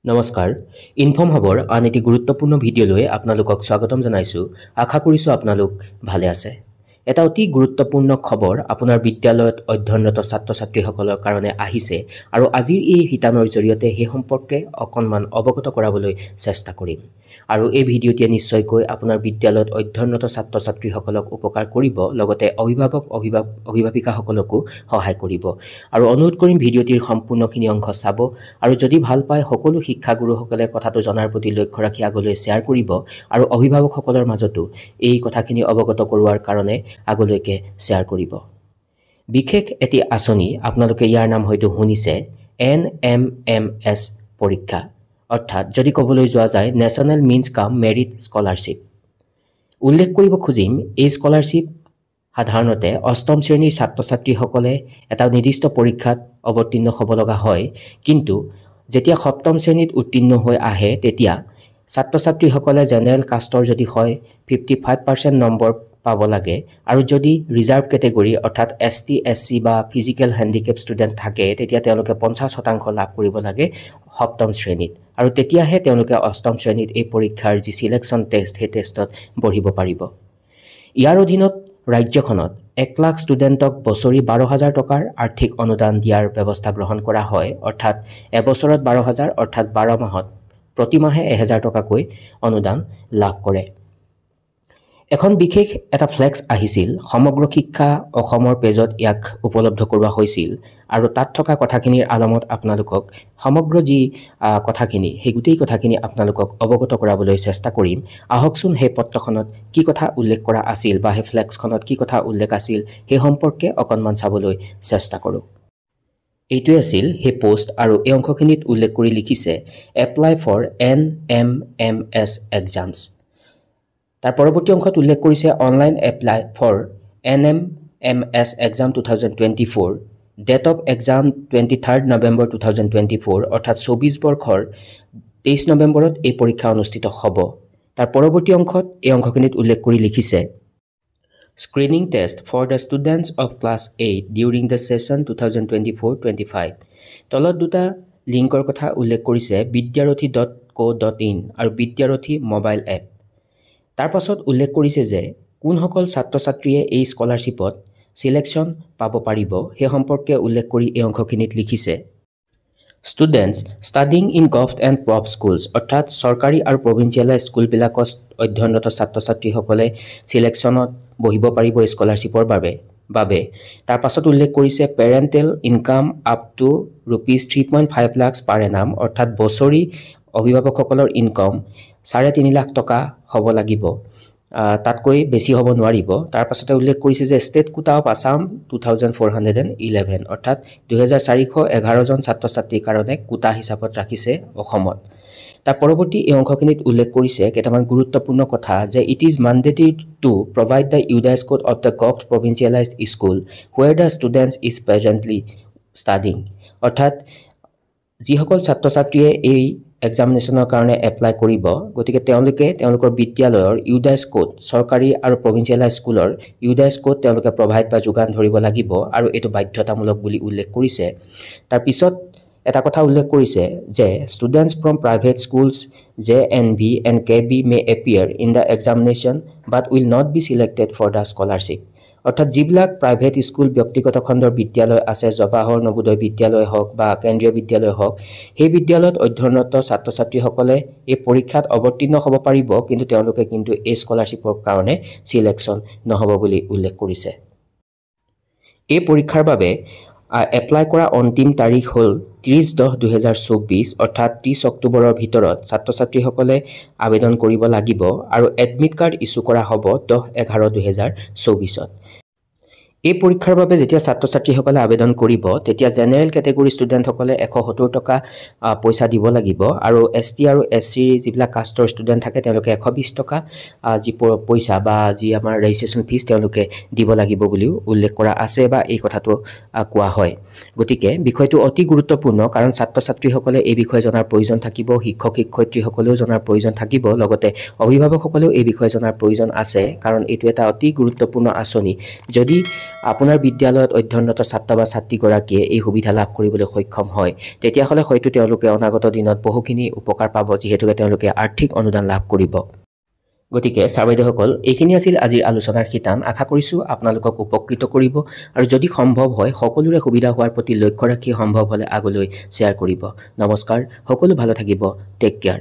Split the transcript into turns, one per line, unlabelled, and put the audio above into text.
নমস্কাৰ ইনফৰ্ম হবৰ আন এটি গুৰুত্বপূৰ্ণ ভিডিঅ'লৈ আপোনালোকক স্বাগতম জনাইছো আশা কৰিছো আপোনালোক ভালে আছে এটা অতি গুৰুত্বপূৰ্ণ খবৰ আপোনাৰ বিদ্যালয়ত অধ্যয়নৰত ছাত্ৰ-ছাত্ৰীসকলৰ কাৰণে আহিছে আৰু আজিৰ এই হিতানৰ জৰিয়তে হে সম্পৰ্কে অকনমান অৱগত কৰাবলৈ চেষ্টা কৰিম আৰু এই ভিডিঅ'টি নিশ্চয়কৈ আপোনাৰ বিদ্যালয়ত অধ্যয়নৰত ছাত্ৰ-ছাত্ৰীসকলক উপকাৰ কৰিব লগতে অভিভাৱিকাসকলকো সহায় কৰিব আৰু অনুৰোধ কৰিম ভিডিঅ'টিৰ সম্পূৰ্ণখিনি অংশ চাব আৰু যদি ভাল পায় সকলো শিক্ষাগুৰুসকলে কথাটো জনাৰ প্ৰতি লক্ষ্য ৰাখি আগলৈ শ্বেয়াৰ কৰিব আৰু অভিভাৱকসকলৰ মাজতো এই কথাখিনি অৱগত কৰোৱাৰ কাৰণে আগলৈকে শ্বেয়াৰ কৰিব বিশেষ এটি আঁচনি আপোনালোকে ইয়াৰ নাম হয়তো শুনিছে NMMS পৰীক্ষা অৰ্থাৎ যদি ক'বলৈ যোৱা যায় নেশ্যনেল মিন্স কাম মেৰিট স্কলাৰশ্বিপ উল্লেখ কৰিব খুজিম এই স্কলাৰশ্বিপ সাধাৰণতে অষ্টম শ্ৰেণীৰ ছাত্ৰ-ছাত্ৰীসকলে এটা নিৰ্দিষ্ট পৰীক্ষাত অৱতীৰ্ণ হ'ব লগা হয় কিন্তু যেতিয়া সপ্তম শ্ৰেণীত উত্তীৰ্ণ হৈ আহে তেতিয়া ছাত্ৰ-ছাত্ৰীসকলে জেনেৰেল কাষ্টৰ যদি হয় 55% নম্বৰ পাব লাগে আৰু যদি ৰিজাৰ্ভ কেটেগৰী অৰ্থাৎ ST SC বা ফিজিক্যাল হ্যান্ডিক্যাপ ষ্টুডেন্ট থাকে তেতিয়া তেওঁলোকে 50% লাভ কৰিব লাগে সপ্তম শ্ৰেণীত আৰু তেতিয়াহে তেওঁলোকে অষ্টম শ্ৰেণীত এই পৰীক্ষাৰ যি সিলেকশন টেষ্ট হে টেষ্টত বহিব পাৰিব ইয়াৰ অধীনত ৰাজ্যখনত 1 লাখ ষ্টুডেণ্টক বছৰি 12000 টকাৰ আৰ্থিক অনুদান দিয়াৰ ব্যৱস্থা গ্ৰহণ কৰা হয় অৰ্থাৎ এবছৰত 12000 অৰ্থাৎ 12 মাহত প্ৰতি মাহে 1000 টকাকৈ অনুদান লাভ কৰে এখন বিশেষ এটা ফ্লেক্স আহিছিল সমগ্ৰ শিক্ষা অসমৰ পেজত ইয়াক উপলব্ধ কৰোৱা হৈছিল আৰু তাত থকা কথাখিনিৰ আলমত আপোনালোকক সমগ্ৰ যি কথাখিনি হে গুটেই কথাখিনি আপোনালোকক অৱগত কৰাবলৈ চেষ্টা কৰিম আহকচোন হে পত্ৰখনত কি কথা উল্লেখ কৰা আছিল বা হে ফ্লেক্সখনত কি কথা উল্লেখ আছিল হে সম্পৰ্কে অকনমান চাবলৈ চেষ্টা কৰো এইটোৱে আছিল হে পোষ্ট আৰু এই অংশখিনিত উল্লেখ কৰি লিখিছে এপ্লাই ফৰ NMMS এক্সামছ তাৰ পৰৱৰ্তী অংশত উল্লেখ কৰিছে online apply for NMMS exam 2024 date of exam 23 November 2024 অৰ্থাৎ 24 বৰ্ষৰ 23 নৱেম্বৰত এই পৰীক্ষা অনুষ্ঠিত হ'ব তাৰ পৰৱৰ্তী অংশত এই অংশখিনিত উল্লেখ কৰি লিখিছে screening test for the students of class 8 during the session 2024-25 তলত দুটা লিংকৰ কথা উল্লেখ কৰিছে vidyarathi.co.in আৰু vidyarathi মোবাইল এপ তাৰ পাছত উল্লেখ কৰিছে যে কোনসকল ছাত্ৰ-ছাত্ৰীয়ে এই স্কলাৰশ্বিপত সিলেকশন পাব পাৰিব হে সম্পৰ্কে উল্লেখ কৰি এই অংশখিনিত লিখিছে Students studying in government and private schools অৰ্থাৎ চৰকাৰী আৰু প্ৰভিন্সিয়াল স্কুলবিলাকত অধ্যয়নৰত ছাত্ৰ-ছাত্ৰীসকলে সিলেকশনত বহিব পাৰিব স্কলাৰশ্বিপৰ বাবে তাৰ পাছত উল্লেখ কৰিছে পেৰেণ্টেল ইনকাম আপ টু ₹3.5 লাখ পাৰ এনাম অৰ্থাৎ বছৰি অভিভাৱকসকলৰ ইনকাম 3.5 লাখ টকা হ'ব লাগিব তাতকৈ বেছি হ'ব নোৱাৰিব তাৰ পাছতে উল্লেখ কৰিছে যে ষ্টেট কোটা অফ আসাম 2411 অৰ্থাৎ 2411 জন ছাত্ৰ-ছাত্ৰীৰ কাৰণে কোটা হিচাপত ৰাখিছে অসমত তাৰ পৰৱৰ্তী এই অংশখিনিত উল্লেখ কৰিছে কেইটামান গুৰুত্বপূৰ্ণ কথা যে it is mandatory to provide the UDISE code of the government provincialised school where the students is presently studying অৰ্থাৎ যিসকল ছাত্ৰ-ছাত্ৰীয়ে এই এক্সামিনেশ্যনৰ কাৰণে এপ্লাই কৰিব গতিকে তেওঁলোকৰ বিদ্যালয়ৰ ইউডাইছ কোড চৰকাৰী আৰু প্ৰভিন্সিয়াল স্কুলৰ ইউডাইছ কোড তেওঁলোকে প্ৰভাইড বা যোগান ধৰিব লাগিব আৰু এটো বাধ্যতামূলক বুলি উল্লেখ কৰিছে তাৰ পিছত এটা কথা উল্লেখ কৰিছে যে students from private schools JNV and KB may appear in the examination but will not be selected for the scholarship অৰ্থাৎ যিবিলাক প্ৰাইভেট স্কুল ব্যক্তিগত খণ্ডৰ বিদ্যালয় আছে জৱাহৰ নবোদয় বিদ্যালয় হওক বা কেন্দ্ৰীয় বিদ্যালয় হওক সেই বিদ্যালয়ত অধ্যয়নৰত ছাত্ৰ-ছাত্ৰীসকলে এই পৰীক্ষাত অৱতীৰ্ণ হ'ব পাৰিব কিন্তু তেওঁলোকে কিন্তু এই স্কলাৰশ্বিপৰ কাৰণে সিলেকশন নহব বুলি উল্লেখ কৰিছে এই পৰীক্ষাৰ বাবে এপ্লাই কৰা অন্তিম তাৰিখ হ'ল 30/10/2024 অৰ্থাৎ 30 অক্টোবৰৰ ভিতৰত ছাত্ৰ-ছাত্ৰীসকলে আবেদন কৰিব লাগিব আৰু এডমিট কাৰ্ড ইস্যু কৰা হ'ব 10/11/2024ত এই পৰীক্ষাৰ বাবে যেতিয়া ছাত্ৰ-ছাত্ৰীসকলে আবেদন কৰিব তেতিয়া জেনেৰেল কেটেগৰী ষ্টুডেণ্টসকলে 170 টকা পইচা দিব লাগিব আৰু ST আৰু SC যিবিলাক কাষ্টৰ ষ্টুডেণ্ট থাকে তেওঁলোকে 120 টকা যি পইচা বা যি আমাৰ ৰেজিষ্ট্ৰেচন ফিজ তেওঁলোকে দিব লাগিব বুলিও উল্লেখ কৰা আছে বা এই কথাটো কোৱা হয় গতিকে বিষয়টো অতি গুৰুত্বপূৰ্ণ কাৰণ ছাত্ৰ-ছাত্ৰীসকলে এই বিষয়ে জনাৰ প্ৰয়োজন থাকিব শিক্ষক শিক্ষয়িত্ৰীসকলেও জনাৰ প্ৰয়োজন থাকিব লগতে অভিভাৱকসকলেও এই বিষয়ে জনাৰ প্ৰয়োজন আছে কাৰণ এইটো এটা অতি গুৰুত্বপূৰ্ণ আঁচনি যদি আপোনাৰ বিদ্যালয়ত অধ্যয়নৰত ছাত্ৰ বা ছাত্ৰীগৰাকীয়ে এই সুবিধা লাভ কৰিবলৈ সক্ষম হয় তেতিয়াহ'লে হয়তো তেওঁলোকে অনাগত দিনত বহুখিনি উপকাৰ পাব যিহেতুকে তেওঁলোকে আৰ্থিক অনুদান লাভ কৰিব। গতিকে ছাৰ বাইদেউসকল এইখিনি আছিল আজিৰ আলোচনাৰ শিতান। আশা কৰিছোঁ আপোনালোকক উপকৃত কৰিব আৰু যদি সম্ভৱ হয় সকলোৰে সুবিধা হোৱাৰ প্ৰতি লক্ষ্য ৰাখি সম্ভৱ হ'লে আগলৈ শ্বেয়াৰ কৰিব। নমস্কাৰ, সকলো ভালো থাকিব। Take care.